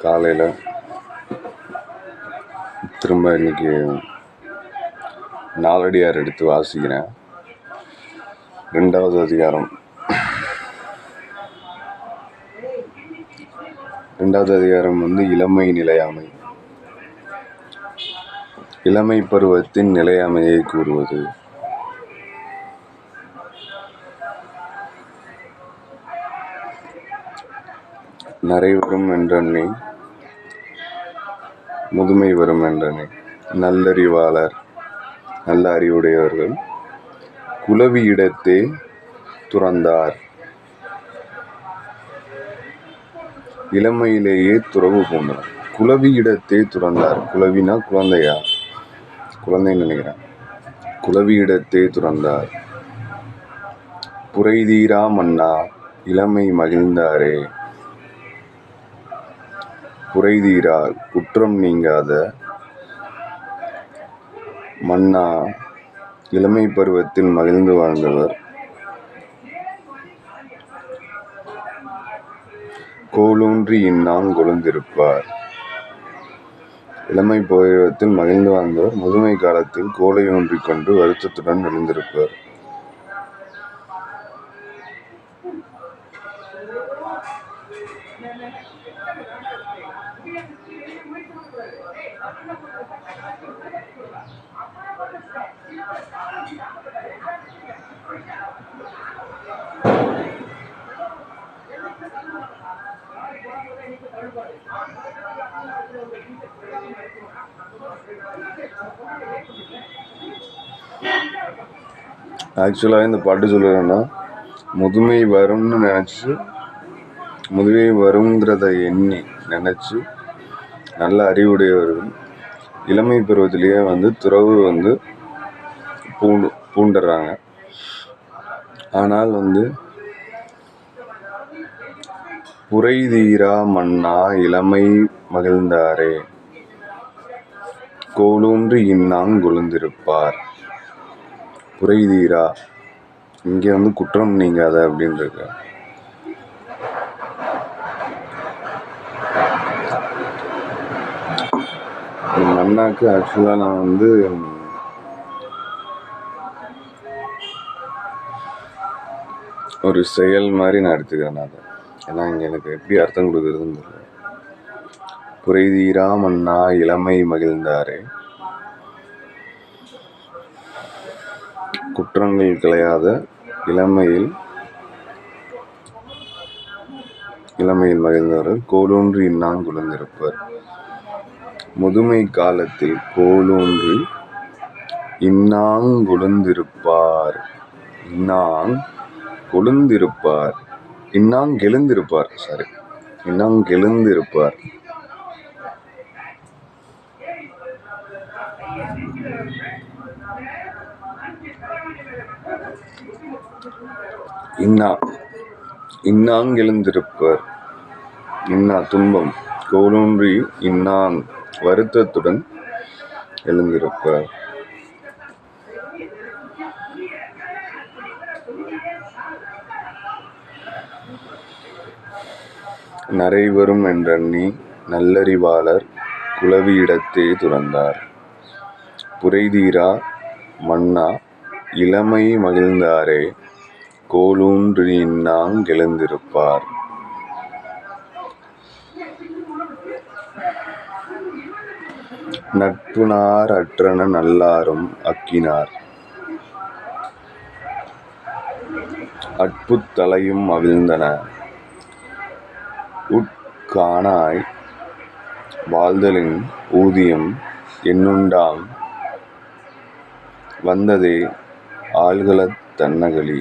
காலையில் திரும்ப இன்னைக்கு நாலடியார் எடுத்து வாசிக்கிறேன். 2வது அதிகாரம். 2வது அதிகாரம் இளமை நிலையாமை. இளமை பருவத்தின் நிலையாமையை கூறுவது. நரை வரும் என்றெண்ணி முதுமை வரும் என்றெண்ணி நல்லறிவாளர் நல்ல அறிவுடையவர்கள் குலவி இடத்தே துறந்தார். இளமையிலேயே துறவு பூண்டனர். குலவி இடத்தே துறந்தார். குலவினா குழந்தையா? குழந்தைன்னு நினைக்கிறேன். குலவி இடத்தே துறந்தார். புரைதீரா மன்னா இளமை மகிழ்ந்தாரே. புரைதீரா குற்றம் நீங்காத மன்னா இளமை பருவத்தில் மகிழ்ந்து வாழ்ந்தவர் கோலூன்றி இன்னாங் கொழுந்திருப்பார். இளமை பருவத்தில் மகிழ்ந்து வாழ்ந்தவர் முதுமை காலத்தில் கோலை ஊன்றிக் கொண்டு வருத்தத்துடன் எழுந்திருப்பார். ஆக்சுவலாக இந்த பாட்டு சொல்லுறேன்னா, முதுமை வரும்னு நினச்சி முதுமை வருங்கிறத எண்ணி நினச்சி நல்ல அறிவுடையவர்கள் இளமை பருவத்திலேயே துறவு பூண்டுறாங்க. ஆனால் புரைதீரா மன்னா இளமை மகிழ்ந்தாரே கோலூன்றி இன்னாங் கொழுந்திருப்பார். புரைதீரா இங்கே குற்றம் நீங்காத அப்படின்றது. மன்னாக்கு ஆக்சுவலாக நான் ஒரு செயல் மாதிரி நான் எடுத்துக்கிறேன். அதை ஏன்னா இங்கே எனக்கு எப்படி அர்த்தம் கொடுக்குறதுன்னு தெரியல. புரைதீரா மன்னா இளமை மகிழ்ந்தாரே, குற்றங்கள் களையாத இளமையில் மகிழ்ந்தவர்கள் கோலூன்றி இன்னாங் கொழுந்திருப்பர். முதுமை காலத்தில் கோலூன்றி இன்னாங் கொழுந்திருப்பார். இன்னாங் கொழுந்திருப்பார். இன்னாங் எழுந்திருப்பார். இன்னாங் எழுந்திருப்பார். இன்னாங் எழுந்திருப்பார். இன்னா துன்பம். கோலூன்றி இன்னாங் வருத்தத்துடன் எழுந்திருப்பார். நரை வரும் என்றெண்ணி நல்லறிவாளர் குலவி இடத்தே துறந்தார். புரைதீரா மன்னா இளமை மகிழ்ந்தாரே கோலூன்றி இன்னாங் எழுந்திருப்பார். நட்புனார் அற்றன நல்லாரும் அக்கினார். அட்புத் தலையும் அவிழ்ந்தன உட்காணாய் வாழ்தலின் ஊதியம் என்னுண்டாம் வந்ததே ஆள்களத் தன்னகளி.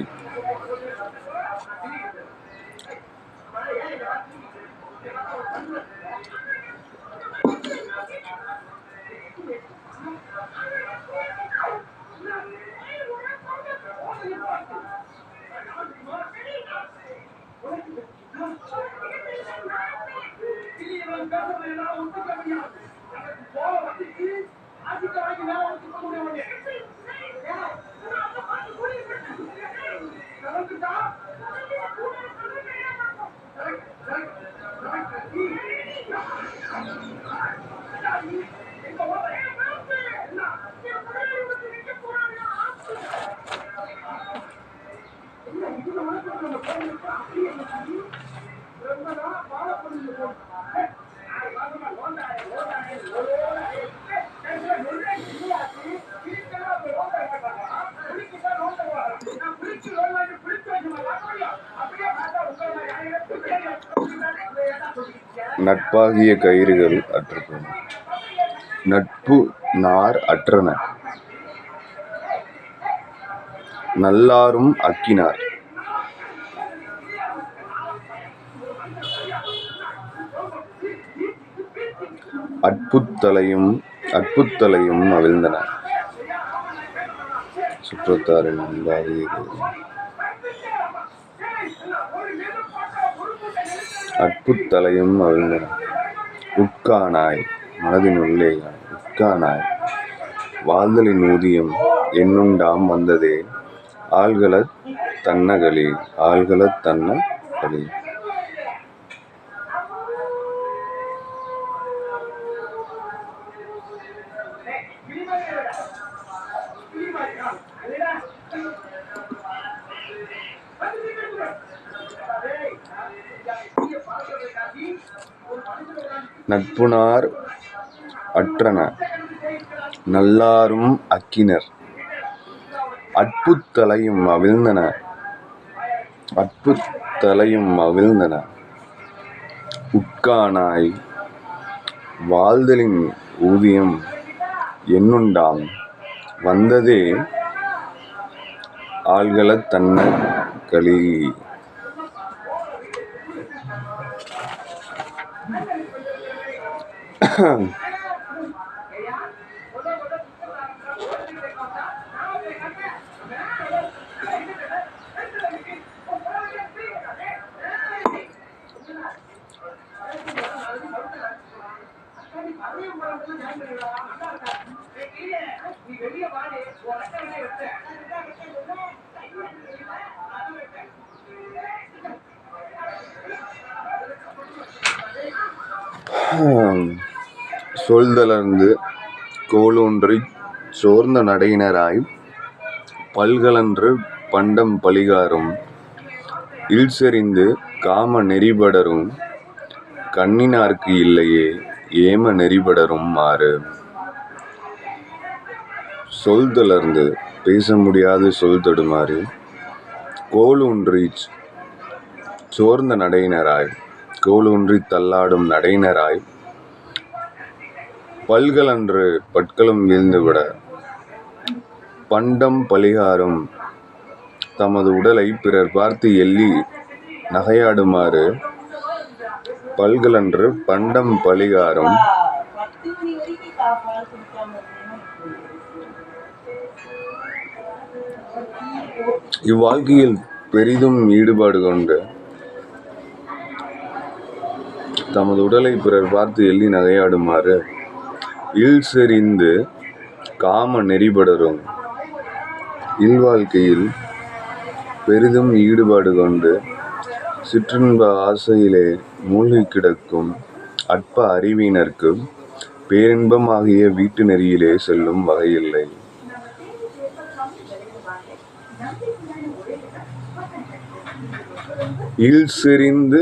நட்பாகிய கயிறுகள் அற்றுப்போம். நட்பு நார் அற்றன நல்லாரும் அக்கினார். அற்புத்தலையும் அவிழ்ந்தன. சுற்றத்தாரின் நண்பாகிய அற்புத்தலையும் அவிழ்ந்தன. உட்கானாய் மனதின் உள்ளே உட்கானாய் வாழ்தலின் ஊதியம் என்னுண்டாம் வந்ததே ஆள்களத் தன்னகளி. நட்புனார் அற்றன நல்லாரும் அக்கினர். அற்புத்தலையும் அவிழ்ந்தன. உட்கானாய் வாழ்தலின் ஊதியம் என்னுண்டாம் வந்ததே ஆள்களத் தன்னகளி. சொல்தளர்ந்து கோலூன்றிச் சோர்ந்த நடையினராய் பல்கலன்று பண்டம் பழிகாரும் இல்செறிந்து காம நெறிபடரும் கண்ணினார்க்கு இல்லையே ஏம நெறிபடரும் மாறு. சொல்தளர்ந்து பேச முடியாது சொல் தடுமாறி கோலூன்றிச் சோர்ந்த நடையினராய் கோலூன்றித் தள்ளாடும் நடையினராய் பல்கலன்று பட்களும் வீழ்ந்துவிட பண்டம் பழிகாரும் தமது உடலை பிறர் பார்த்து எள்ளி நகையாடுமாறு பல்கலன்று பண்டம் பழிகாரும். இவ்வாழ்க்கையில் பெரிதும் ஈடுபாடு கொண்டு தமது உடலை பிறர் பார்த்து எள்ளி நகையாடுமாறு இல்செறிந்து காம நெறிபடரும். இல்வாழ்க்கையில் பெரிதும் ஈடுபாடு கொண்டு சிற்றின்ப ஆசையிலே மூழ்கிக் கிடக்கும் அற்ப அறிவினர்க்கு பேரின்பமாகிய வீட்டு நெறியிலே செல்லும் வகையில்லை. இல்செறிந்து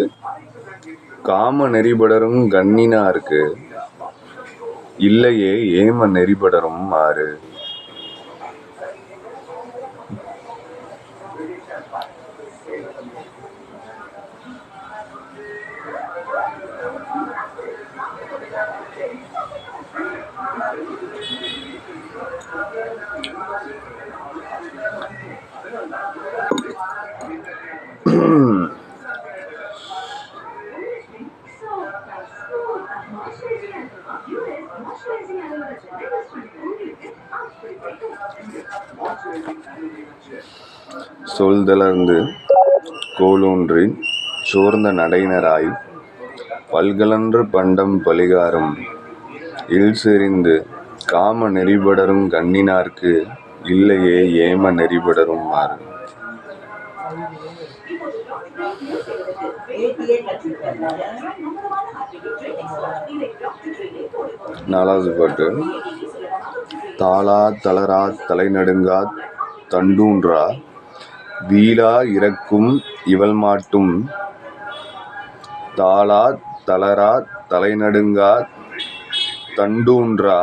காம நெறிபடரும் கண்ணினார்க்கு இல்லையே ஏம நெறிபடரும் மாறு. சொல்தளர்ந்து கோலூன்றிச் சோர்ந்த நடையினராய் பல்கலன்று பண்டம் பழிகாரும் இல்செறிந்து காம நெறிபடரும் கண்ணினார்க்கு இல்லையே ஏம நெறிபடரும் மாறு. நாலாவது பாட்டு. தாளா தளரா தலைநடுங்கா தண்டூன்றா வீழா இறக்கும் இவள் மாட்டும். தாளா தளரா தலைநடுங்கா தண்டூன்றா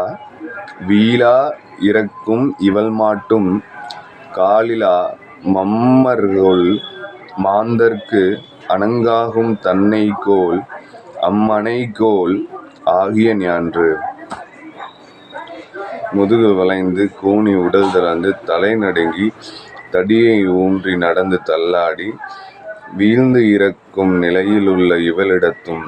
வீழா இறக்கும் இவள் மாட்டும். காலிலா மம்மர்கொல் மாந்தர்க்கு அணங்காகும் தன்னைக்கோல் அம்மனைக்கோல் ஆகிய ஞான்று. முதுகு வளைந்து கூனி உடல் திறந்து தலை நடுங்கி தடியை ஊன்றி நடந்து தள்ளாடி வீழ்ந்து இறக்கும் நிலையிலுள்ள இவளிடத்தும்.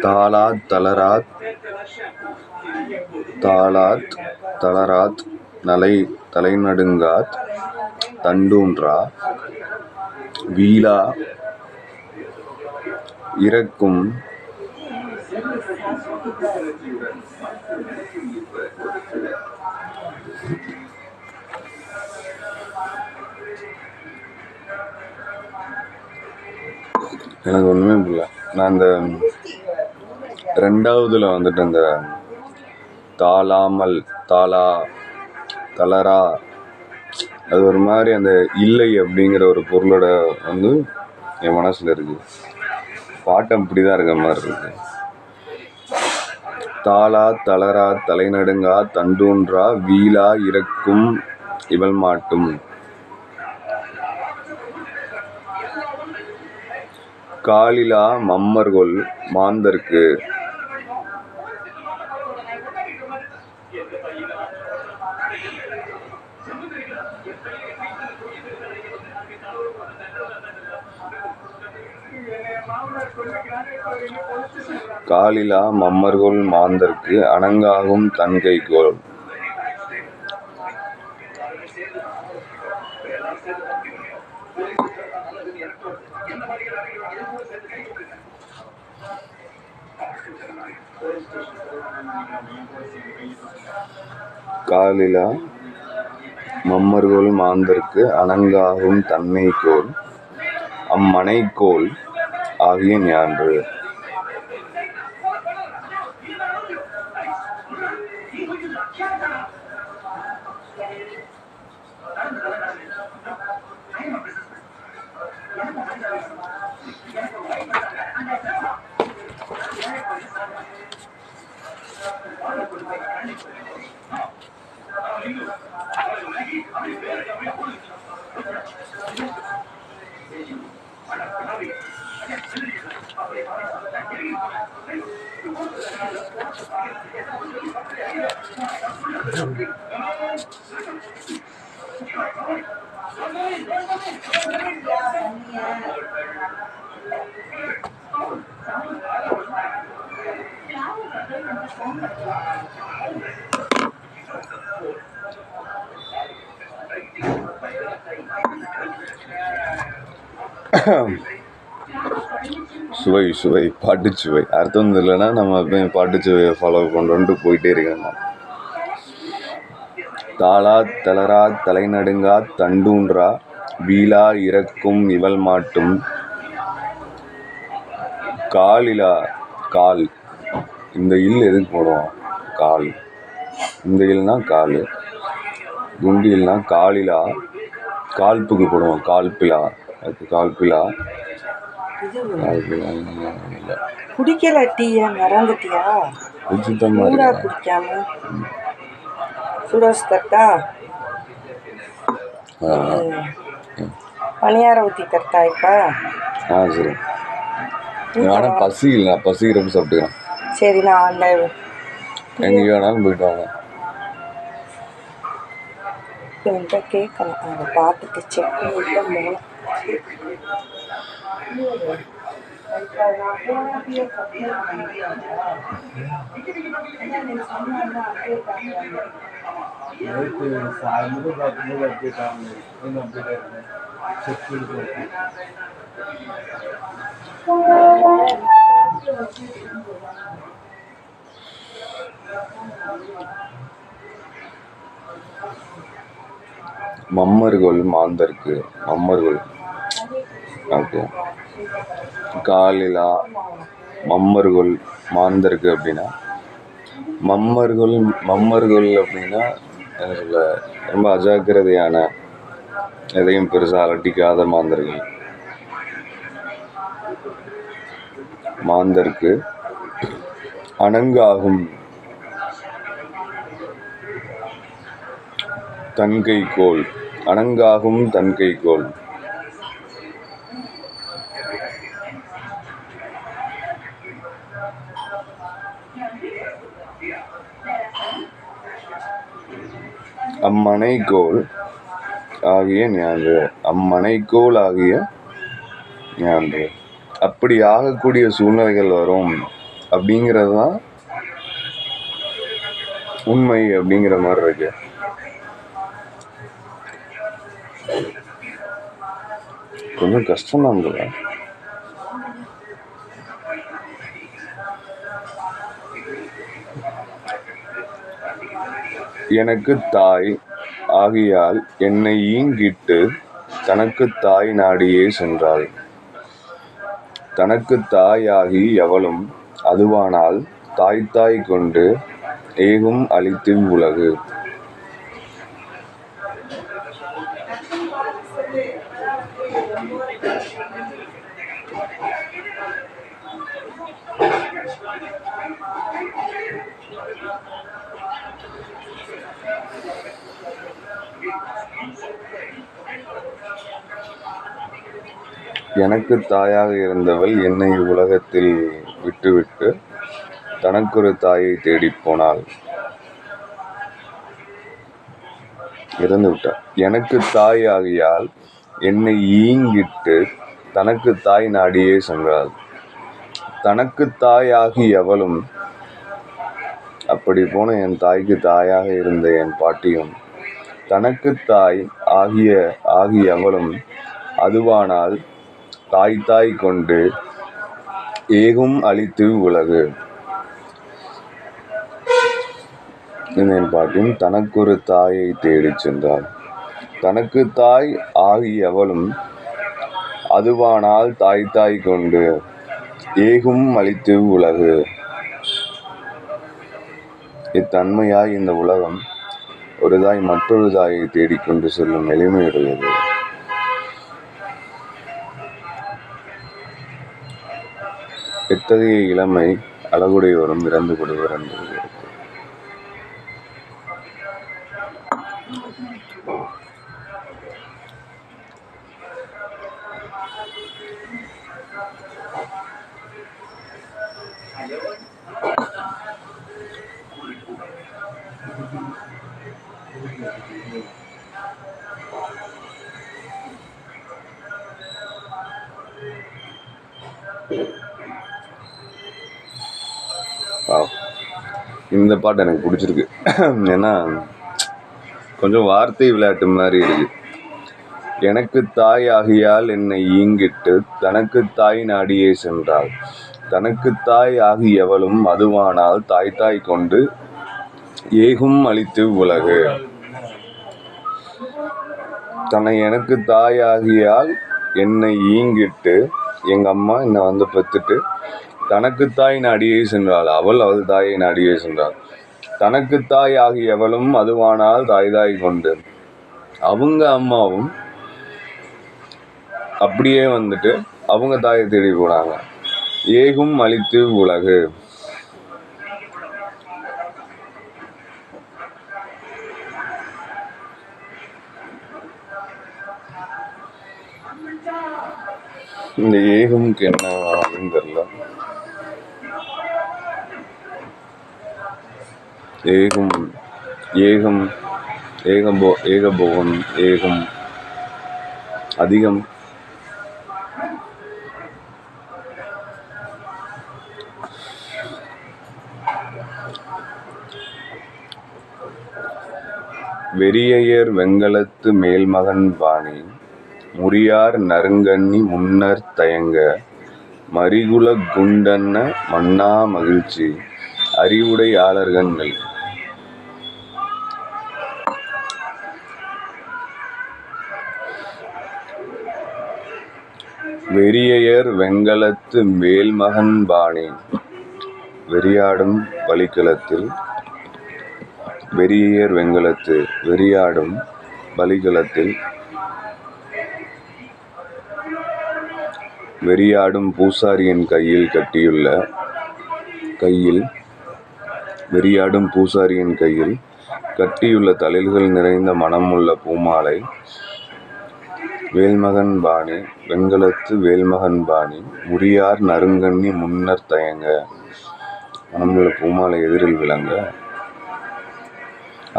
தாளாத் தளராத் தலைநடுங்காத் தண்டூன்றா வீழா இறக்கும் எனக்கு ஒன்றுமே புரியல. நான் இந்த ரெண்டாவதுல வந்துட்டு இந்த தாளாமல் தளரா அது ஒரு மாதிரி அந்த இல்லை அப்படிங்கிற ஒரு பொருளோட வந்து என் மனசில் இருக்குது. பாட்டம் இப்படி தான் இருக்க மாதிரி இருக்கு. தாளா தளரா தலைநடுங்கா தண்டூன்றா வீழா இறக்கும் இவள் மாட்டும். காலிலா மம்மர்கொல் மாந்தர்க்கு காலிலா மம்மர்கொல் மாந்தர்க்கு அணங்காகும் தன்கைக்கோல். காலிலா மம்மர்கொல் மாந்தர்க்கு அணங்காகும் தன்னைக்கோல் அம்மனைக்கோல் ஆகிய ஞான்று. சுவை பாட்டுச்சுவை அர்த்தம் இல்லைன்னா நம்ம பாட்டுச்சுவையை ஃபாலோ பண்ணுறோன்ட்டு போயிட்டே இருக்கேன். தாளா தளரா தலைநடுங்கா தண்டூன்றா வீழா இறக்கும் இவள் மாட்டும். காலிலா கால் இந்த எதுக்கு போடுவோம்? கால் இந்த இல்னா கால், குண்டு இல்னா காலிலா, கால்ப்புக்கு போடுவோம் கால்பிலா, அதுக்கு கால்பிலா. இல்லை குடிக்கல டீயா மறந்துட்டியா? சூடா குடிக்காம சூடா தட்டா பணியாரம் ஊற்றி தட்டா இப்போ? சரி. ஆனால் பசி இல்லை, பசிக்கிறப்ப சாப்பிட்டுக்கிறேன். சரி, நான் அந்த எங்கே வேணாலும் போயிட்டு வாங்க. என்கிட்ட கேட்கணும், அதை பார்த்துட்டு செக் பண்ணிட்டு போகலாம். மம்மர்கள் மாந்தருக்கு, மம்மர்கள் ஓகே. காலிலா மம்மர்கள் மாந்தருக்கு அப்படின்னா, மம்மர்கள் அப்படின்னா என்ன சொல்ல, ரொம்ப அஜாக்கிரதையான, எதையும் பெருசாக அலட்டிக்காத மாந்தர்கள். மாந்தருக்கு அணங்காகும் தன்கைக்கோள், அணங்காகும் தன்கைக்கோள். அம்மனைக்கோள் ஆகிய ஞான்று, அம்மனைக்கோள் ஆகிய ஞான்று. அப்படி ஆகக்கூடிய சூழ்நிலைகள் வரும் அப்படிங்கிறது தான் உண்மை அப்படிங்கிற மாதிரி இருக்கு. கொஞ்சம் கஷ்டம்தான் போல. எனக்கு தாய் ஆகியால் என்னை ஈங்கிட்டு தனக்கு தாய் நாடியே சென்றாள். தனக்கு தாயாகி எவளும் அதுவானால் தாய் கொண்டு ஏகும் அளித்து உலகு. எனக்கு தாயாக இருந்தவள் என்னை உலகத்தில் விட்டுவிட்டு தனக்கொரு தாயை தேடிப் போனாள், இறந்து விட்டாள். எனக்கு தாய் ஆகியால் என்னை ஈங்கிட்டு தனக்கு தாய் நாடியே சென்றாள். தனக்கு தாய் ஆகி எவளும், அப்படி போன என் தாய்க்கு தாயாக இருந்த என் பாட்டியும், தனக்கு தாய் ஆகி எவளும் அதுவானால் தாய் கொண்டு ஏகும் அளித்து உலகு. என் பாட்டியும் தனக்கொரு தாயை தேடிச் சென்றாள். தனக்கு தாய் ஆகி எவளும் அதுவானால் தாய் கொண்டு ஏகும் அளித்து உலகு. இத்தன்மையாய் இந்த உலகம் ஒரு தாய் மற்றொரு தாயை தேடிக்கொண்டு செல்லும் எளிமையுடையது. இத்தகைய இளமை அழகுடையோரும் இறந்து விடுவர் என்பது. இந்த பாட்டு எனக்கு பிடிச்சிருக்கு. ஏன்னா கொஞ்சம் வார்த்தை விளையாட்டு மாதிரி இருக்கு. எனக்கு தாய் ஆகியால் என்னை ஈங்கிட்டு தனக்கு தாய் நாடியே சென்றாள். தனக்கு தாய் ஆகி எவளும் அதுவானால் தாய் கொண்டு ஏகும் அளித்து உலகு. தன்னை எனக்கு தாய் ஆகியால் என்னை ஈங்கிட்டு, எங்க அம்மா என்னை பெற்றுட்டு தனக்கு தாய் நாடியே சென்றாள். அவள் தாயை நாடியே சென்றாள். தனக்கு தாய் ஆகியவளும் அதுவானால் தாய் கொண்டு அவங்க அம்மாவும் அப்படியே வந்துட்டு அவங்க தாயை தேடி போனாங்க. ஏகும் அழித்து உலகு. இந்த ஏகம்க்கு என்ன அப்படின்னு தெரியல. ஏகம் ஏகம் ஏகபோகம் ஏகம் அதிகம். வெறியையர் வெங்கலத்து மேல்மகன் பாணி முறியார் நறுங்கண்ணி முன்னர் தயங்க மறிகுல குண்டன்ன மன்னா மகிழ்ச்சி அறிவுடை ஆளர்கள் நெல். வெறியையர் வெங்கலத்து மேல்மகன் பாணி வெறியாடும் பலிக்களத்தில் வெறியையர் வெங்கலத்து வெறியாடும் பலிக்களத்தில் வெறியாடும் பூசாரியின் வெறியாடும் பூசாரியின் கையில் கட்டியுள்ள தளிர்கள் நிறைந்த மனமுள்ள பூமாலை வேல்மகன் பாணி வெங்கலத்து வேல்மகன் பாணி முறியார் நறுங்கண்ணி முன்னர் தயங்க மனமுள்ள பூமாலை எதிரில் விளங்க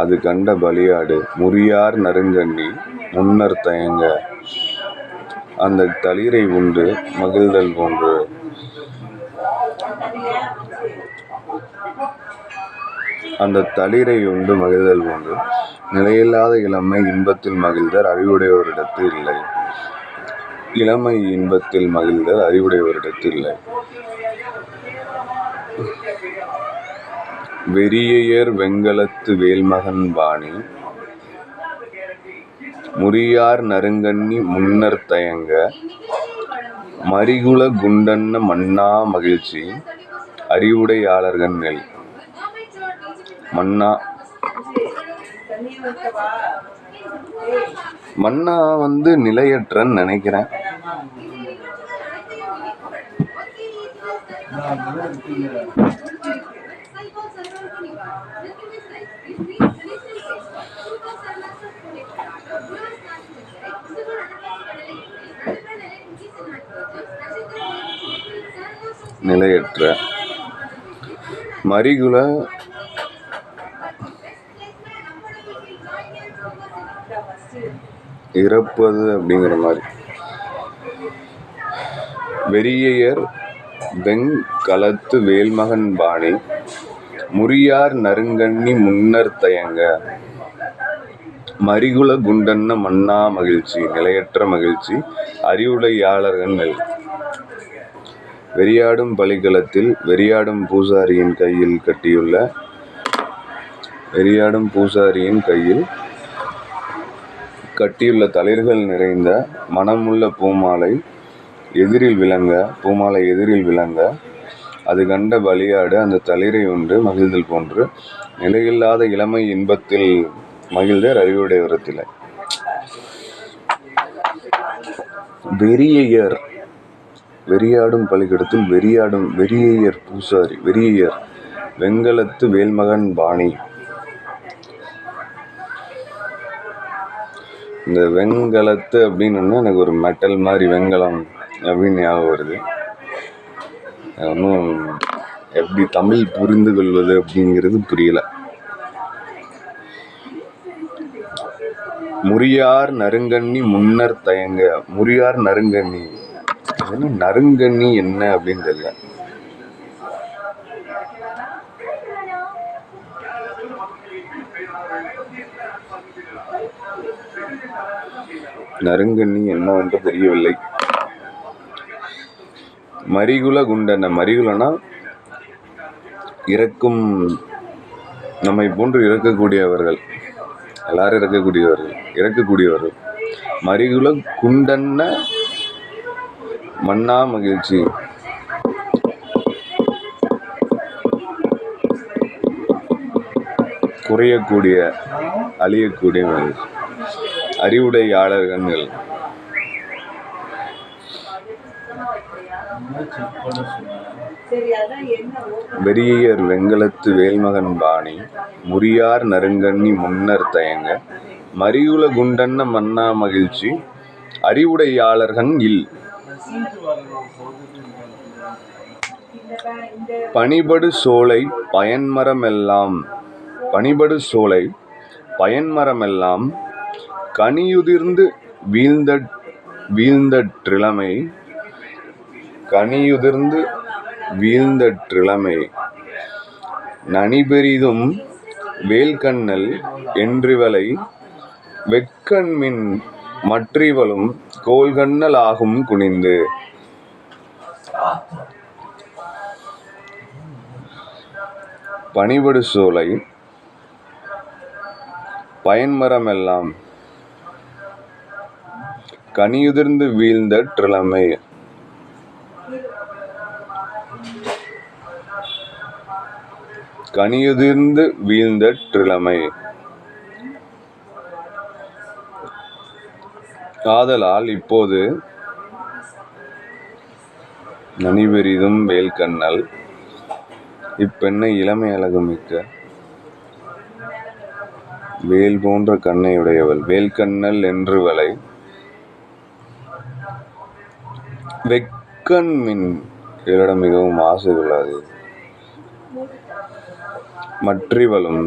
அது கண்ட பலியாடு முறியார் நறுங்கண்ணி முன்னர் தயங்க அந்த தளிரை உண்டு மகிழ்தல் போன்று. அந்த தளிரை உண்டு மகிழ்தல் போன்று நிலையில்லாத இளமை இன்பத்தில் மகிழ்தல் அறிவுடையோரிடத்து இல்லை. இளமை இன்பத்தில் மகிழ்தல் அறிவுடையோரிடத்து இல்லை. வெறியையர் வெங்கலத்து வேல்மகன் பாணி முறியார் நறுங்கண்ணி முன்னர் தயங்க மறிகுல குண்டன்ன மன்னா மகிழ்ச்சி அறிவுடை ஆளர்கள் நெல். மன்னா நிலையற்றன்னு நினைக்கிறேன். நிலையற்ற மறிகுல இறப்பது அப்படிங்கிற மாதிரி. வெறியையர் வெங்கலத்து வேல்மகன் பாணி முறியார் நறுங்கண்ணி முன்னர் தயங்க மறிகுல குண்டன்ன மன்னா மகிழ்ச்சி நிலையற்ற மகிழ்ச்சி அறிவுடையாளர்கள் நெல். வெறியாடும் பலிக்களத்தில் வெறியாடும் பூசாரியின் கையில் கட்டியுள்ள தளிர்கள் நிறைந்த மனமுள்ள பூமாலை எதிரில் விளங்க அது கண்ட பலியாடு அந்த தளிரை உண்டு மகிழ்தல் போன்று நிலையில்லாத இளமை இன்பத்தில் மகிழ்தல் அறிவுடையோரிடத்தில்லை. வெறியையர் வெறியாடும் பலிக்கிடத்தில் வெறியையர் பூசாரி வெறியையர் வெங்கலத்து வேல்மகன் பாணி. இந்த வெங்கலத்து அப்படின்னு எனக்கு ஒரு மெட்டல் மாதிரி வெங்கலம் அப்படின்னு ஞாபகம் வருது. ஒன்றும் எப்படி தமிழ் புரிந்து கொள்வது அப்படிங்கிறது புரியல. முறியார் நறுங்கண்ணி முன்னர் தயங்க முறியார் நறுங்கண்ணி நறுங்கண்ணி என்ன அப்படின்னு தெரியல. நறுங்கண்ணி என்னவென்று தெரியவில்லை. மறிகுல குண்டன மறிகுலனா இறக்கும் நம்மை போன்று இறக்கக்கூடியவர்கள் எல்லாரும் இறக்கக்கூடியவர்கள். மறிகுல குண்டன்ன மன்னா மகிழ்ச்சி குறையக்கூடிய அழியக்கூடிய மகிழ்ச்சி. அறிவுடையாளர்கள் வெறியர் வெங்கலத்து வேல்மகன் பாணி முறியார் நறுங்கண்ணி முன்னர் தயங்க மறியுல குண்டன்ன மன்னா மகிழ்ச்சி அறிவுடையாளர்கள் இல். பனிபடு சோலை பயன்மரமெல்லாம் பயன்மரமெல்லாம் கனியுதிர்ந்து வீழ்ந்தற்றிலமை நனிபெரிதும் வேல்கண்ணல் என்றிவளை வெக்கண்மின் மற்றிவளும் கோல்கண்ணல் ஆகும் குனிந்து. பனிபடு சோலை பயன்மரமெல்லாம் கனியுதிர்ந்து வீழ்ந்தற்றிலமை ஆதலால் இப்போது நனிபெரிதும் வேல்கண்ணல் இப்பெண்ணை இளமை அழகு மிக்க வேல் போன்ற கண்ணையுடையவள் வேல்கண்ணல் என்றிவளை வெக்கண்மின் இவளிடம் மிகவும் ஆசை கொள்ளாது மற்றிவளும்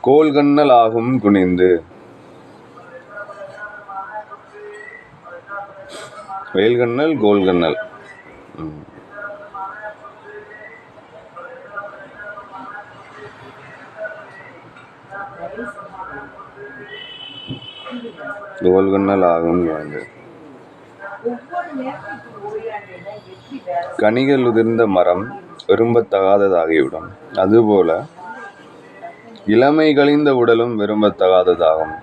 கோல்கண்ணல் ஆகும் குனிந்து. வேல்கண்ணல் கோல்கண்ணல் கோல்கண்ணல் ஆகும் குனிந்து. கனிகள் உதிர்ந்த மரம் விரும்பத்தகாததாகிவிடும். அதுபோல இளமை கழிந்த உடலும் விரும்பத்தகாததாகும்.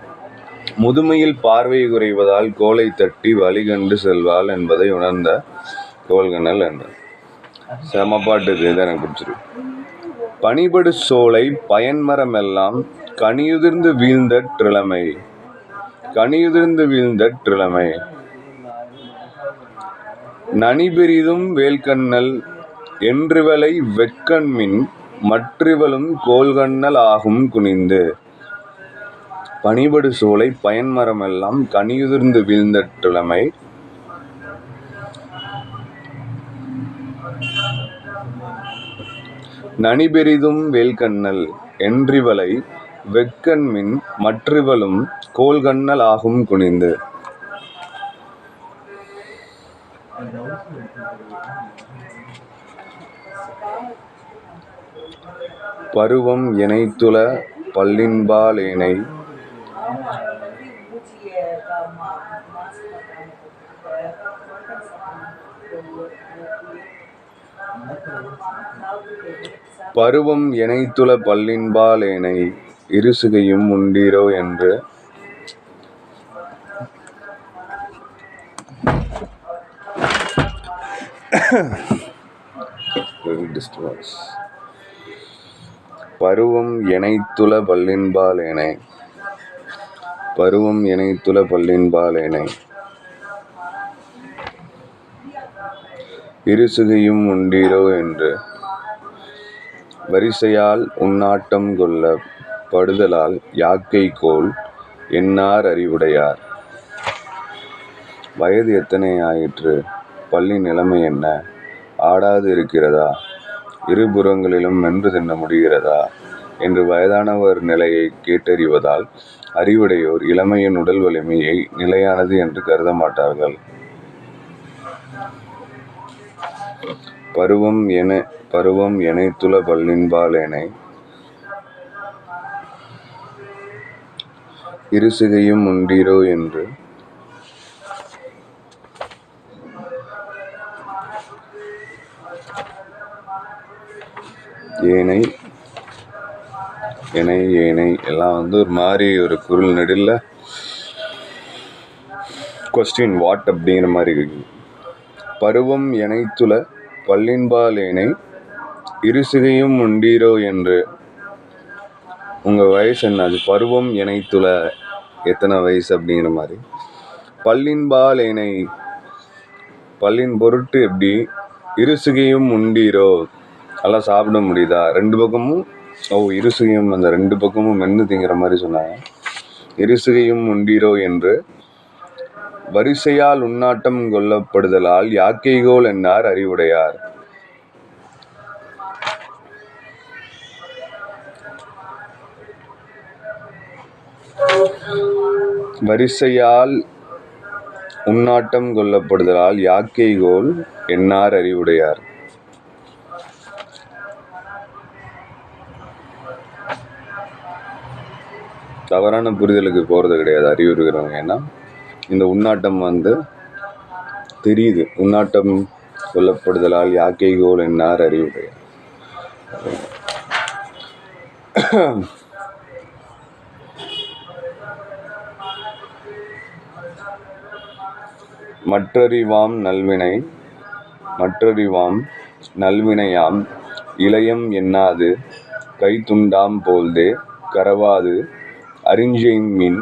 முதுமையில் பார்வை குறைவதால் கோலை தட்டி வழி கண்டு செல்வாள் என்பதை உணர்ந்த கோல்கண்ணல் என்றார். செமப்பாட்டு இது எனக்கு பிடிச்சிருக்கு. பனிபடு சோலை பயன்மரமெல்லாம் கனியுதிர்ந்து வீழ்ந்தற்றிலமை நனிபெரிதும் வேல்கண்ணல் என்றிவளை வெக்கண்மின் மற்றிவளும் கோல்கண்ணல் ஆகும் குனிந்து. பனிபடு சோலை பயன்மரமெல்லாம் கனியுதிர்ந்து வீழ்ந்தற்றிலமை நனிபெரிதும் வேல்கண்ணல் என்றிவளை வெக்கண்மின் மற்றிவளும் கோல்கண்ணல் ஆகும் குனிந்து. பருவம் எனைத்துள பல்லின்பால் ஏனை பருவம் எனைத்துள பல்லின்பால் ஏனை இருசுகையும் உண்டீரோ என்று பருவம் எனைத்துள பல்லின்பால் ஏனை இருசுகையும் உண்டீரோ என்று வரிசையால் உன்னாட்டம் கொள்ள படுதலால் யாக்கை கோல் என்னார் அறிவுடையார். வயது எத்தனை ஆயிற்று? பல்லின் நிலைமை என்ன? ஆடாது இருக்கிறதா? இருபுறங்களிலும் மென்று தின்ன முடிகிறதா என்று வயதானவர் நிலையை கேட்டறிவதால் அறிவுடையோர் இளமையின் உடல் வலிமையை நிலையானது என்று கருத மாட்டார்கள். பருவம் எனைத்துள பல்லின்பால் ஏனை இருசுகையும் உண்டீரோ என்று ஏனை எல்லாம் ஒரு மாதிரி ஒரு குரல் நெடில் கொஸ்டின் வாட் அப்படிங்கிற மாதிரி இருக்கு. பருவம் எனைத்துள பல்லின்பால் ஏனை இருசிகையும் உண்டீரோ என்று. உங்கள் வயசு என்னது? பருவம் இணைத்துல எத்தனை வயசு அப்படிங்கிற மாதிரி. பல்லின்பால் ஏனை பல்லின் பொருட்டு எப்படி. இருசிகையும் உண்டீரோ, அதெல்லாம் சாப்பிட முடியுதா? ரெண்டு பக்கமும் இருசிகையும் அந்த ரெண்டு பக்கமும் மென்று திங்கிற மாதிரி சொன்னாங்க. இருசிகையும் உண்டீரோ என்று வரிசையால் உன்னாட்டம் கொள்ளப்படுதலால் யாக்கைகோல் என்னார் அறிவுடையார். வரிசையால் உன்னாட்டம் கொள்ளப்படுதலால் யாக்கைகோல் என்னார் அறிவுடையார். தவறான புரிதலுக்கு போகிறது கிடையாது அறிவு இருக்கிறவங்க. ஏன்னா இந்த உன்னாட்டம் தெரியுது. உன்னாட்டம் கொள்ளப்படுதலால் யாக்கைகோல் என்னார் அறிவுடையார். மற்றறிவாம் நல்வினையாம் இளையம் என்னாது கைத்துண்டாம் போல்தே கரவாது அறிஞ்செய்மின்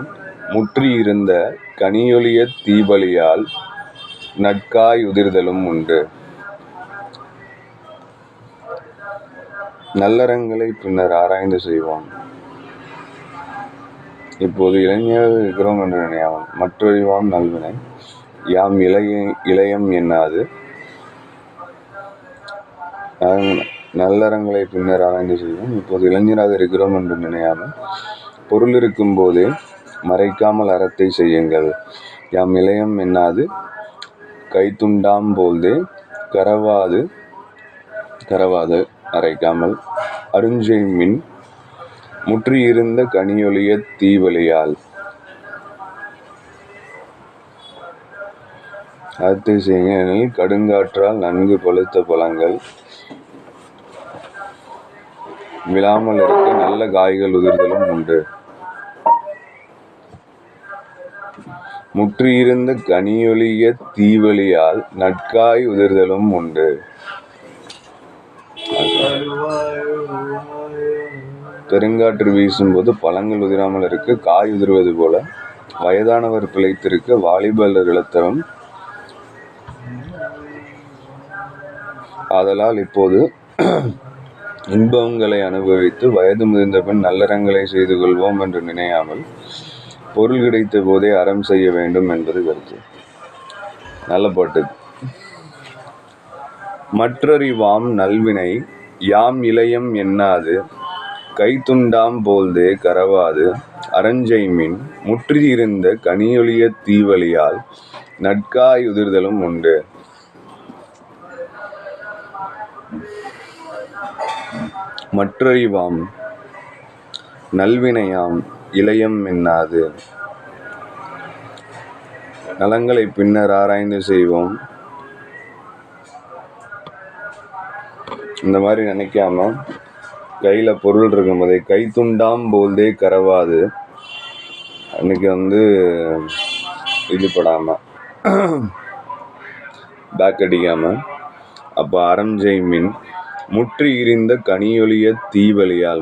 முற்றியிருந்த கனியொளியத் தீபலியால் நட்காய் உதிர்தலும் உண்டு. நல்லறங்களை பின்னர் ஆராய்ந்து செய்வோம். இப்போது இளைஞர் இருக்கிறோம் என்று நினையாமல். மற்றறிவாம் நல்வினை யாம் இளையம் என்னாது. நல்லறங்களை பின்னர் ஆராய்ந்து செய்வோம். இப்போது இளைஞராக இருக்கிறோம் என்று நினையாமல் பொருள் இருக்கும் போதே மறைக்காமல் அறத்தை செய்யுங்கள். யாம் இளையம் என்னாது கைத்துண்டாம் போல்தே கரவாது அரைக்காமல் அருஞ்செய்மின் முற்றியிருந்த கனியொளியத் தீவலியால். அறத்தை செய்யுங்க எனில் கடுங்காற்றால் நன்கு பழுத்த பழங்கள் விழாமல் இருக்க நல்ல காய்கள் உதிர்தலும் உண்டு. முற்றியிருந்த கனியொளிய தீவலியால் நட்காய் உதிர்தலும் உண்டு. பெருங்காற்று வீசும்போது பழங்கள் உதிராமல் இருக்க காய் உதிர்வது போல வயதானவர் பிழைத்திருக்க வாலிபர் இழத்தரும். ஆதலால் இப்போது இன்பங்களை அனுபவித்து வயது முதிர்ந்த பின் நல்லறங்களை செய்து கொள்வோம் என்று நினையாமல் பொருள் கிடைத்த போதே அறம் செய்ய வேண்டும் என்பது கருத்து. நல்ல பாட்டு. மற்றறிவாம் நல்வினை யாம் இளையம் என்னாது கைத்துண்டாம் போல்தே கரவாது அரஞ்செய்மின் முற்றியிருந்த கனியொளிய தீவலியால் நட்காய் உதிர்தலும் உண்டு. மற்றறிவாம் நல்வினையாம் இளையம் என்னாது. நலங்களை பின்னர் ஆராய்ந்து செய்வோம். இந்த மாதிரி நினைக்காம கையில் பொருள் இருக்கும் போதே கைத்துண்டாம் போல்தே கரவாது அன்னைக்கு இது படாமல் பேக் அடிக்காமல் அப்போ அரஞ்செய்மின் முற்றியிருந்த கனியொளிய தீவலியால்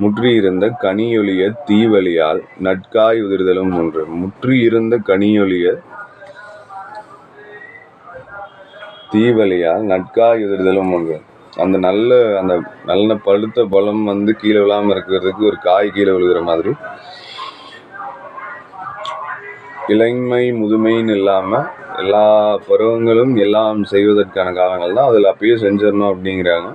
முற்றியிருந்த கனியொளிய தீவலியால் நட்காய் உதிர்தலும் ஒன்று. முற்றியிருந்த கனியொளிய தீவலியால் நட்காய் உதிர்தலும் ஒன்று. அந்த நல்ல பழுத்த பழம் கீழே விழாமல் இருக்கிறதுக்கு ஒரு காய் கீழே விழுகிற மாதிரி இளமை முதுமைன்னு இல்லாமல் எல்லா பருவங்களும் எல்லாம் செய்வதற்கான காலங்கள் தான். அதில் அப்பயே செஞ்சிடணும் அப்படிங்கிறாங்க.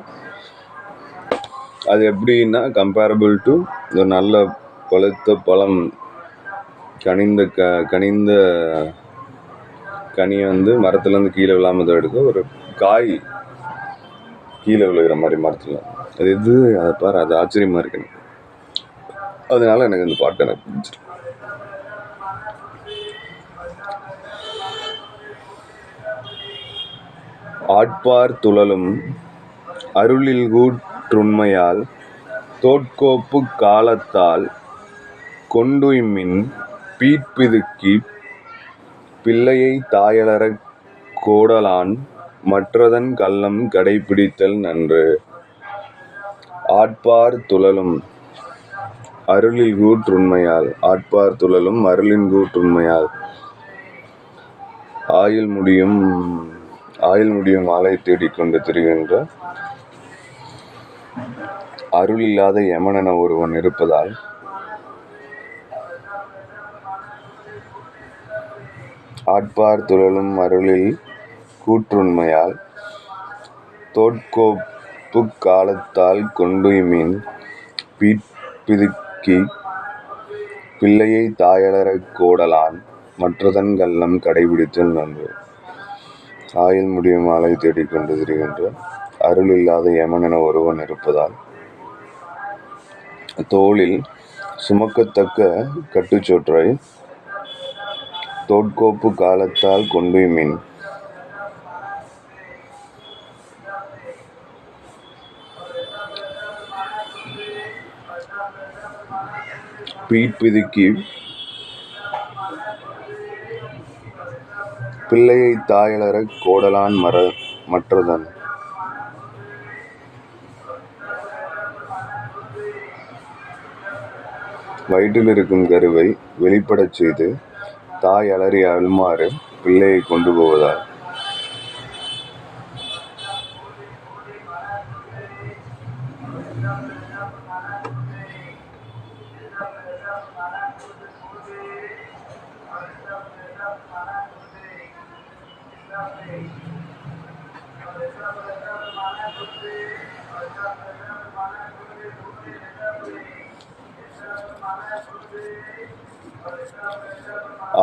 அது எப்படின்னா கம்பேரபிள் டு ஒரு நல்ல பழுத்த பழம் கனிந்த கனி மரத்துலேருந்து கீழே விழாமல் எடுக்க ஒரு காய் கீழே விழுகிற மாதிரி மரத்தில். அது அதை பாரு, அது ஆச்சரியமாக இருக்கு எனக்கு. அதனால எனக்கு இந்த பாட்டு எனக்கு பிடிச்சிருக்கு. ஆட்பார் துழலும் அருளில்கூற்றுண்மையால் தோட்கோப்பு காலத்தால் கொண்டுய்மின் பீட்பிதுக்கிப் பிள்ளையை தாயலறக் கோடலான் மற்றதன் கள்ளம் கடைப்பிடித்தல் நன்று. ஆட்பார் துழலும் அருளில் கூற்றுண்மையால் ஆட்பார் துழலும் அருளின் கூற்றுண்மையால் ஆயுள் முடியும் ஆளை தேடிக்கொண்டு திரிகின்ற அருள் இல்லாத யமனென ஒருவன் இருப்பதால் ஆட்பார் துழலும் அருளில் கூற்றுண்மையால் தோட்கோப்புக் காலத்தால் கொண்டுய்மின் பீட்பிதுக்கி பிள்ளையைத் தாயலறக் கோடலான் மற்றதன் கள்ளம் கடைப்பிடித்தல் நன்று. ஆயுள் முடியும் ஆளை தேடிக்கொண்டு திரிகின்ற அருள் இல்லாத யமனென ஒருவன் இருப்பதால் தோளில் சுமக்கத்தக்க கட்டுச்சோற்றை தோட்கோப்பு காலத்தால் கொண்டுய்மின் பீட்பிதுக்கி பிள்ளையைத் தாயலறக் கோடலான் மற்றதன் வயிற்றிலிருக்கும் கருவை வெளிப்படச் செய்து தாய் அலறி அழுமாறு பிள்ளையைக் கொண்டு போவதால்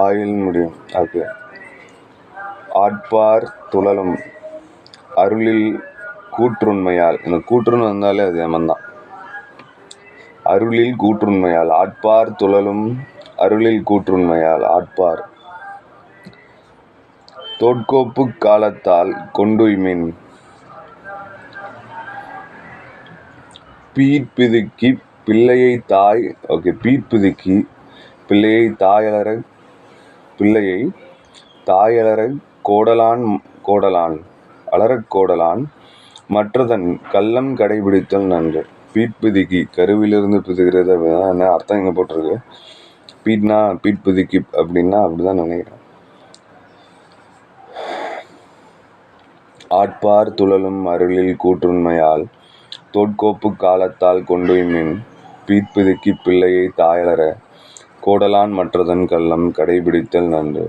ஆயுள் முடியும். ஆட்பார் துழலும் அருளில் கூற்றுண்மையால் இந்த கூற்றுன்னு வந்தாலே அது யமன்தான். அருளில் கூற்றுண்மையால் ஆட்பார் துழலும் அருளில் கூற்றுண்மையால் ஆட்பார் தோட்கோப்புக் காலத்தால் கொண்டுய்மின் பீட்பிதுக்கி பிள்ளையைத் தாயலறக் கோடலான் மற்றதன் கள்ளம் கடைப்பிடித்தல் நன்று. பீட்பிதுக்கி கருவிலிருந்து பிதுகிறது அப்படின்னா என்ன அர்த்தம் இங்கே போட்டிருக்கு. பீட்பிதுக்கி அப்படின்னா அப்படிதான் நினைக்கிறேன். ஆட்பார் துழலும் அருளில் கூற்றுண்மையால் தோட்கோப்புக் காலத்தால் கொண்டுய்மின் பீட்பிதுக்கி பிள்ளையைத் தாயலறக் கோடலான் மற்றதன் கள்ளம் கடைப்பிடித்தல் நன்று.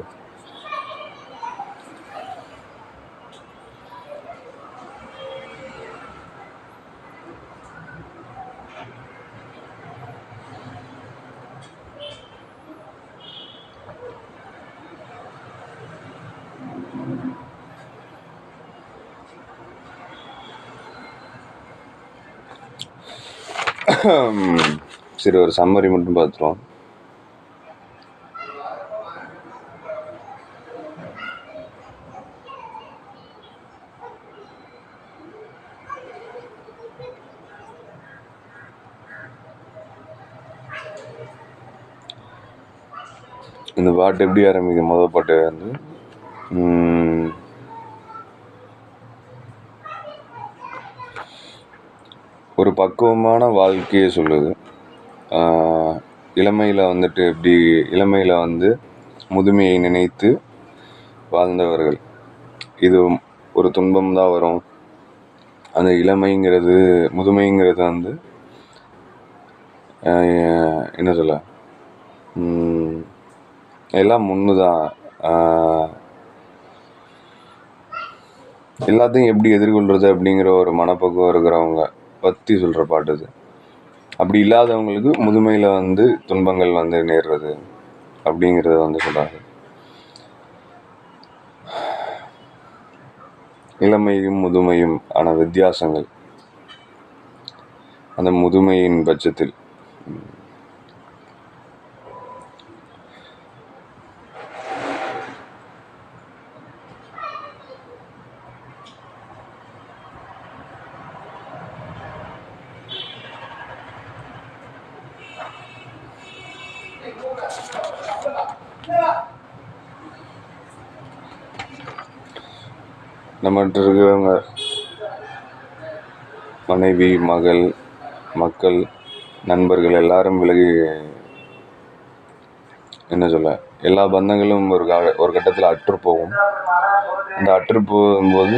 சரி, ஒரு சம்மரி மட்டும் பார்த்துருவோம். இந்த பாட்டு எப்படி ஆரம்பிக்கும்? முதல் பாட்டு வந்து ஒரு பக்குவமான வாழ்க்கையை சொல்லுது. இளமையில் வந்து முதுமையை நினைத்து வாழ்ந்தவர்கள், இது ஒரு துன்பம் தான் வரும். அந்த முதுமைங்கிறது வந்து என்ன சொல்ல, எல்லாம் ஒன்று தான். எல்லாத்தையும் எப்படி எதிர்கொள்கிறது அப்படிங்கிற ஒரு மனப்பக்குவம் இருக்கிறவங்க பற்றி சொல்கிற பாட்டு இது. அப்படி இல்லாதவங்களுக்கு முதுமையில் வந்து துன்பங்கள் வந்து நேர்றது அப்படிங்கிறத வந்து சொல்கிறாங்க. இளமையும் முதுமையும் ஆன வித்தியாசங்கள் அந்த முதுமையின் பட்சத்தில் நம்மகிட்ட இருக்கிறவங்க மனைவி, மகள், மக்கள், நண்பர்கள் எல்லாரும் விலகி, என்ன சொல்ல, எல்லா பந்தங்களும் ஒரு கட்டத்தில் அற்று போகும். அந்த அற்று போகும்போது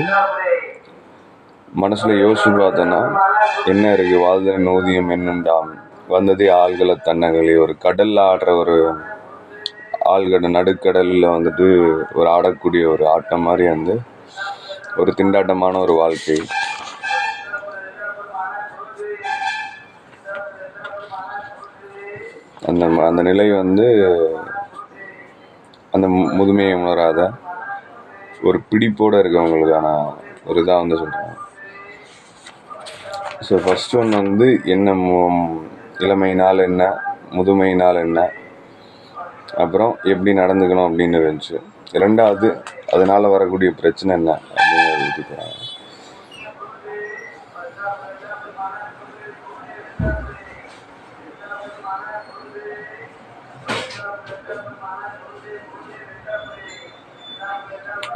மனசில் யோசிச்சு பார்த்தோன்னா என்ன இருக்குது, வாழ்தலின் ஊதியம் என்னுண்டாம், வந்ததே ஆள்களை தன்னகளி. ஒரு கடலில் ஆடுற ஒரு நடுக்கடலில் வந்துட்டு ஒரு ஆடக்கூடிய ஒரு ஆட்டம் மாதிரி வந்து ஒரு திண்டாட்டமான ஒரு வாழ்க்கை. அந்த நிலை வந்து அந்த முதுமையை உணராத ஒரு பிடிப்போடு இருக்கவங்களுக்கான ஒரு இதாக வந்து சொல்கிறாங்க. ஸோ ஃபஸ்ட் ஒன் வந்து என்ன, இளமையினால் என்ன, முதுமையினால் என்ன, அப்புறம் எப்படி நடந்துக்கணும் அப்படின்னு இருந்துச்சு. ரெண்டாவது அதனால் வரக்கூடிய பிரச்சனை என்ன அப்படிங்கிறது எழுதிக்கிறாங்க.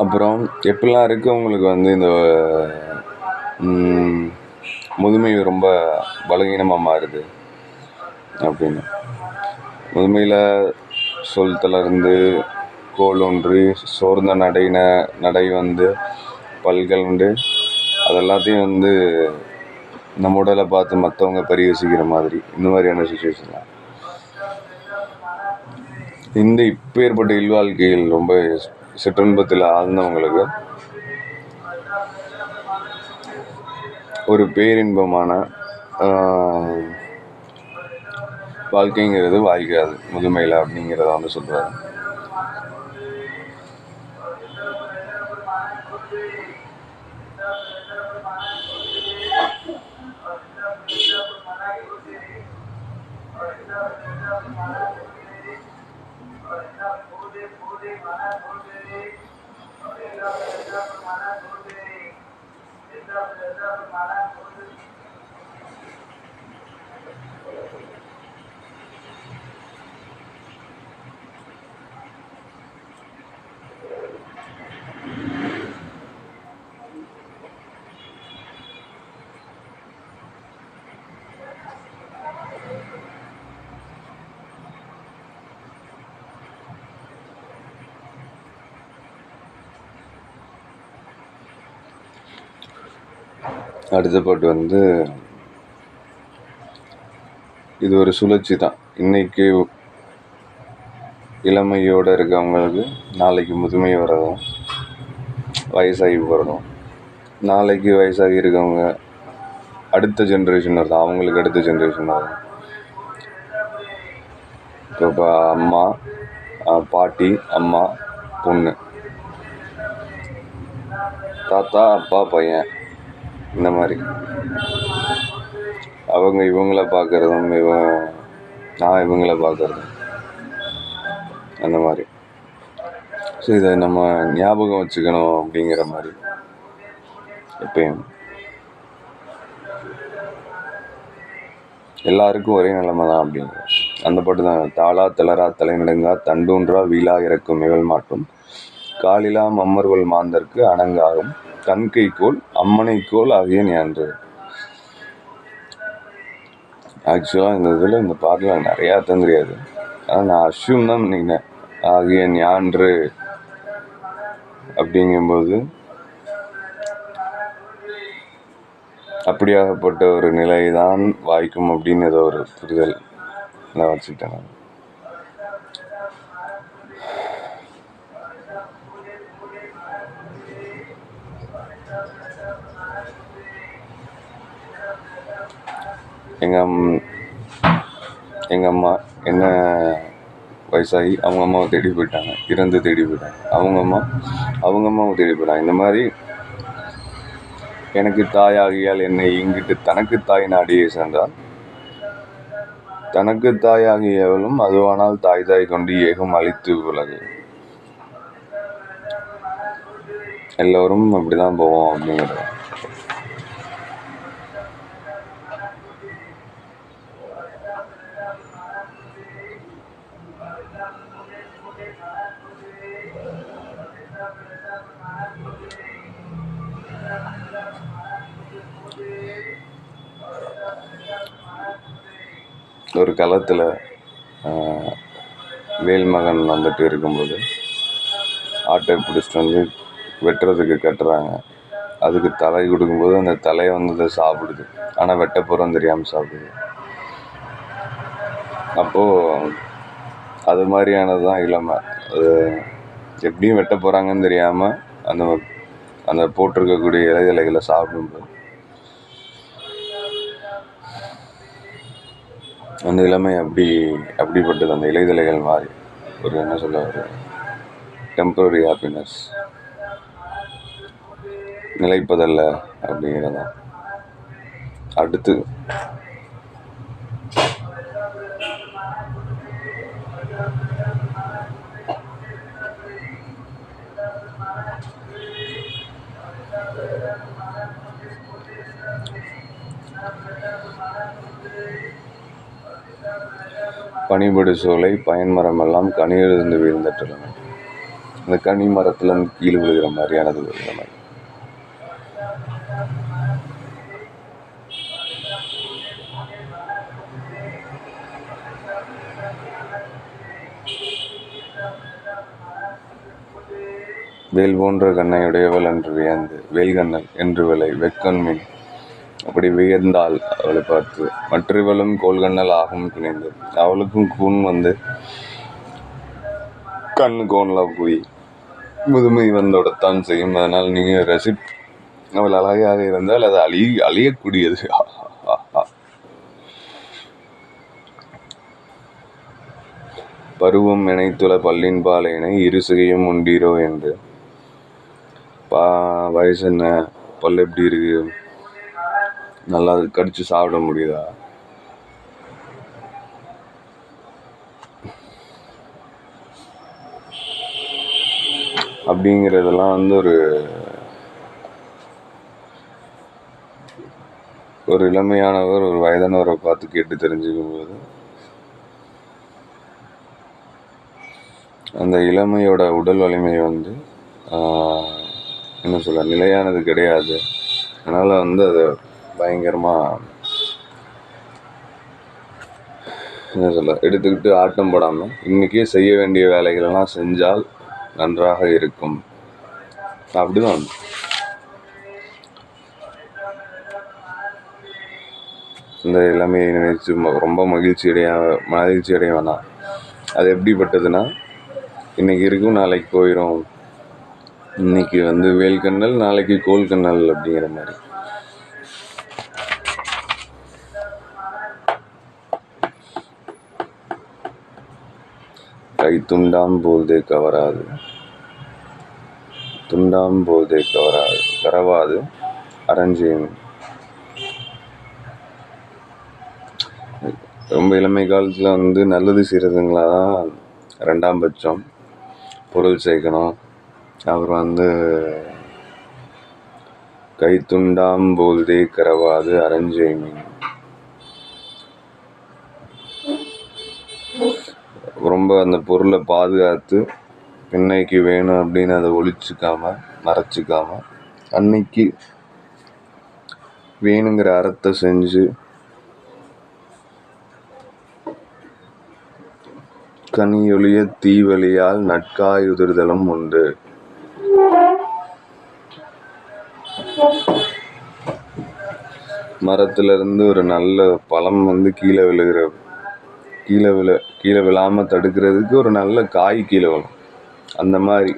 அப்புறம் எப்படிலாம் இருக்கவங்களுக்கு வந்து இந்த முதுமை ரொம்ப பலகீனமாக மாறுது அப்படின்னு. முதுமையில் சொல் தளர்ந்து, கோலொன்றி, சோர்ந்த நடை வந்து, பல்கள் உண்டு, அதெல்லாத்தையும் வந்து நம்ம உடலை பார்த்து மற்றவங்க பரிகசிக்கிற மாதிரி, இந்த மாதிரியான சுச்சுவேஷன்லாம் இந்த இப்போ ஏற்பட்ட இல்வாழ்க்கையில் ரொம்ப சிற்றின்பத்தில் ஆழ்ந்தவங்களுக்கு ஒரு பேரின்பமான வாழ்க்கைங்கிறது வாய்க்காது முதுமையில் அப்படிங்கிறத வந்து சொல்கிறாரு. அடுத்த பாட்டு வந்து, இது ஒரு சுழற்சி தான். இன்னைக்கு இளமையோடு இருக்கவங்களுக்கு நாளைக்கு முதுமை வரதும், வயசாகி போகிறதும், நாளைக்கு வயசாகி இருக்கவங்க அடுத்த ஜென்ரேஷன் வருது, அவங்களுக்கு அடுத்த ஜென்ரேஷன் வரும். இப்போ அம்மா, பாட்டி, அம்மா, பொண்ணு, தாத்தா, அப்பா, பையன், இந்த மாதிரி அவங்க இவங்கள பார்க்குறதும், நான் இவங்கள பார்க்குறதும், அந்த மாதிரி. ஸோ இதை நம்ம ஞாபகம் வச்சுக்கணும் அப்படிங்கிற மாதிரி எப்பயும். எல்லாருக்கும் ஒரே நிலைமை தான் அப்படிங்கிற அந்த பாட்டு தான். தாளா தளரா தலை நடுங்கா தண்டூன்றா வீலா இறக்கும் இவள் மாட்டும் காலிலா மம்மர்வல் மாந்தர்க்கு அணங்காகும் கண்கைக்கோள் அம்மனைக்கோள் ஆகிய ஞான்று. ஆக்சுவலாக இந்த இதில் இந்த பாட்டில் நிறையா அர்த்தம் தெரியாது, ஆனால் நான் அஷ்யூம் தான் பண்ணிக்கினேன். ஆகிய ஞான்று அப்படிங்கும்போது அப்படியாகப்பட்ட ஒரு நிலை தான் வாய்க்கும் அப்படின்னு ஏதோ ஒரு புரிதல் நான் வச்சுக்கிட்டேன் நான். எங்கள் அம்மா என்ன வயசாகி அவங்க அம்மாவை தேடி போயிட்டாங்க, இறந்து தேடி போயிட்டாங்க, அவங்க அம்மாவை தேடி போயிட்டாங்க. இந்த மாதிரி எனக்கு தாயாகியால் என்னை இங்கிட்டு தனக்கு தாய் நாடியே சென்றால் தனக்கு தாயாகியவளும் அதுவானால் தாய் கொண்டு ஏகம் அழித்து உலகு. எல்லோரும் அப்படிதான் போவோம் அப்படிங்கிறது. ஒரு களத்தில் வேல்மகன் வந்துட்டு இருக்கும்போது ஆட்டை பிடிச்சிட்டு வந்து வெட்டுறதுக்கு கட்டுறாங்க. அதுக்கு தலை கொடுக்கும்போது அந்த தலையை வந்து அதை சாப்பிடுது. ஆனால் வெட்ட போகிறோம் தெரியாமல் சாப்பிடுது. அப்போது அது மாதிரியானது தான் இளமை. அது எப்படியும் வெட்ட போகிறாங்கன்னு தெரியாமல் அந்த அந்த போட்டிருக்கக்கூடிய இலைகளை சாப்பிடும்போது அந்த இளமை அப்படிப்பட்டது. அந்த இலைதலைகள் மாதிரி ஒரு என்ன சொல்ல ஒரு டெம்பரரி ஹாப்பினஸ், நிலைப்பதல்ல அப்படிங்கிறதான். அடுத்து பனிபடு சோலை பயன்மரமெல்லாம் கனியிலிருந்து வீழ்ந்துட்டுள்ளன. அந்த கனி மரத்துலேருந்து கீழே விழுகிற மாதிரியானது ஒரு இளமை. வேல் போன்ற கண்ணையுடையவள் என்று வியந்து வேல்கண்ணல் என்று விளை வெக்கண்மின் அப்படி வியந்தாள் அவளை பார்த்து. மற்றவளும் கோல்கண்ணல் ஆகும் துணிந்து அவளுக்கும் கூன் வந்து கண்ணு கோன்ல போய் முதுமை வந்தோடத்தான் செய்யும். அதனால் நீங்கள் அவள் அழகாக இருந்தால் அது அழியக்கூடியது. பருவம் இணைத்துள்ள பல்லின் பாலையினை இருசுகையும் உண்டீரோ என்று. வயசு என்ன, பல் எப்படி இருக்கு, நல்லா கடிச்சு சாப்பிட முடியுதா, அப்படிங்கிறதெல்லாம் வந்து ஒரு இளமையானவர் ஒரு வயதானவரை பார்த்து கேட்டு தெரிஞ்சுக்கும் போது அந்த இளமையோட உடல் வலிமை வந்து என்ன சொல்ல நிலையானது கிடையாது. அதனால் வந்து அதை பயங்கரமாக என்ன சொல்ல எடுத்துக்கிட்டு ஆட்டம் போடாமல் இன்றைக்கே செய்ய வேண்டிய வேலைகளெல்லாம் செஞ்சால் நன்றாக இருக்கும். அப்படிதான் இந்த இளமையை நினைச்சு ரொம்ப மகிழ்ச்சி அடைய வேணாம். அது எப்படிப்பட்டதுன்னா, இன்றைக்கி இருக்கும் நாளைக்கு போயிடும். இன்றைக்கி வந்து வேல்கண்ணல் நாளைக்கு கோல்கண்ணல் அப்படிங்கிற மாதிரி. கை துண்டாம் போல்தே கவராது, துண்டாம் போல்தே கரவாது அரஞ்சேன். ரொம்ப இளமை காலத்தில் வந்து நல்லது செய்கிறதுங்களா தான் 2ஆம் பட்சம். பொருள் சேர்க்கணும். அப்புறம் வந்து கை துண்டாம் போல்தே கரவாது அரஞ்சேமீன். ரொம்ப அந்த பொருளை பாதுகாத்து இன்னைக்கு வேணும் அப்படின்னு அதை ஒழிச்சிக்காம மறைச்சிக்காம அன்னைக்கு வேணுங்கிற அறத்தை செஞ்சு கனியொழிய தீவழியால் நட்காயுதிர்தலும் உண்டு. மரத்திலிருந்து ஒரு நல்ல பழம் வந்து கீழே விழாமல் தடுக்கிறதுக்கு ஒரு நல்ல காய் கீழே விழும். அந்த மாதிரி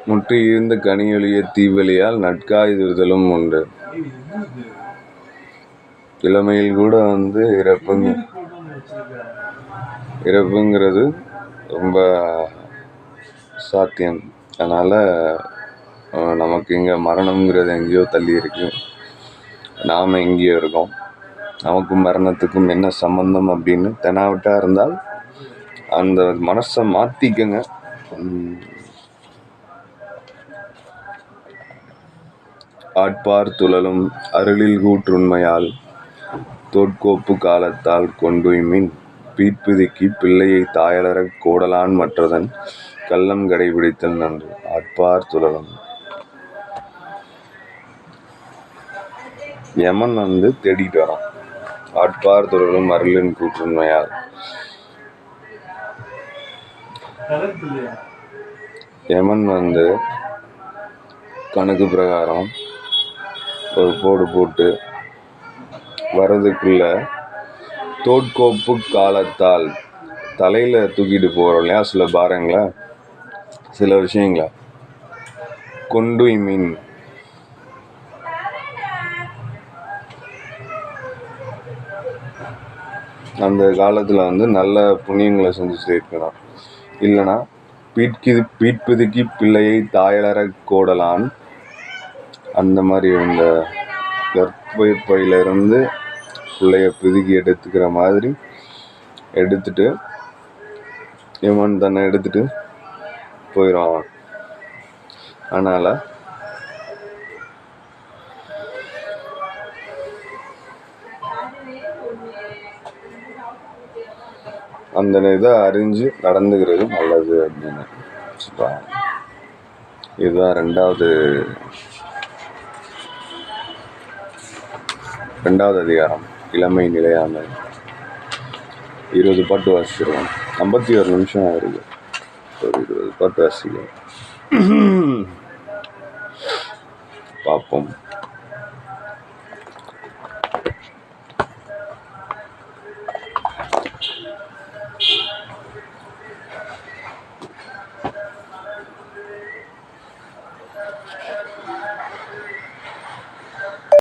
முற்றி இருந்த கனியொழிய தீவழியால் நட்காயுதிர்தலும் உண்டு. இளமையில் கூட வந்து இறப்புங்கிறது ரொம்ப சாத்தியம். அதனால் நமக்கு இங்கே மரணம்ங்கிறது எங்கேயோ தள்ளி இருக்கு, நாம் எங்கேயோ இருக்கோம். நமக்கும் மரணத்துக்கும் என்ன சம்பந்தம் அப்படின்னு தெனாவட்டாக இருந்தால் அந்த மனசை மாற்றிக்கங்க. ஆட்பார் துழலும் அருளில் கூற்றுண்மையால் தோட்கோப்பு காலத்தால் கொண்டுய்மின் பீட்புதுக்கி பிள்ளையை தாயலறக் கோடலான் மற்றதன் கள்ளம் கடைபிடித்தல் நன்று. ஆட்பார் துழலும் யமன் வந்து தேடிட்டு வரான். ஆட்பார் துறலும் அருளின் கூற்றுமையால் யமன் வந்து கணக்கு பிரகாரம் ஒரு போடு போட்டு வர்றதுக்குள்ள தோட்கோப்பு காலத்தால் தலையில் தூக்கிட்டு போகிறோம் இல்லையா சில பாரங்களை, சில விஷயங்களை கொண்டு மீன் அந்த காலத்தில் வந்து நல்ல புண்ணியங்களை செஞ்சு சேர்க்கணும். இல்லைனா பீட்பிதுக்கி பிள்ளையை தாயலற கோடலான் அந்த மாதிரி இந்த கர்ப்பையிலிருந்து பிள்ளைய பிதுக்கி எடுத்துக்கிற மாதிரி எடுத்துட்டு இவன் தன்னை எடுத்துட்டு போயிடுவான். அதனால் அந்த இதை அறிஞ்சு நடந்துக்கிறது நல்லது அப்படின்னு சொல்கிறாங்க. இதுதான் ரெண்டாவது அதிகாரம், இளமை நிலையாமை. 20 பாட்டு வாசிச்சிருவோம். 51 நிமிஷம் ஆயிருக்கு. ஒரு 20 பாட்டு வாசிக்கிறோம். பார்ப்போம்.